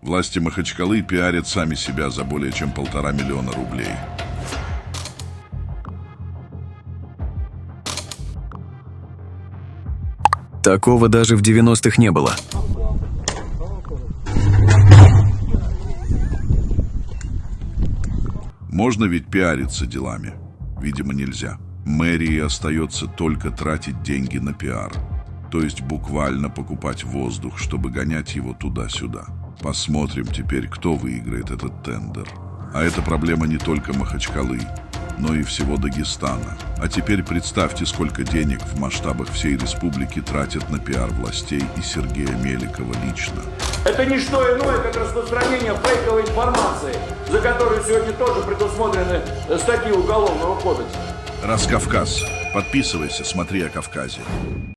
Власти Махачкалы пиарят сами себя за более чем 1,5 миллиона рублей. Такого даже в 90-х не было. Можно ведь пиариться делами? Видимо, нельзя. Мэрии остается только тратить деньги на пиар. То есть буквально покупать воздух, чтобы гонять его туда-сюда. Посмотрим теперь, кто выиграет этот тендер. А это проблема не только Махачкалы, но и всего Дагестана. А теперь представьте, сколько денег в масштабах всей республики тратят на пиар властей и Сергея Меликова лично. Это не что иное, как распространение фейковой информации, за которую сегодня тоже предусмотрены статьи Уголовного кодекса. Раскавказ. Подписывайся, смотри о Кавказе.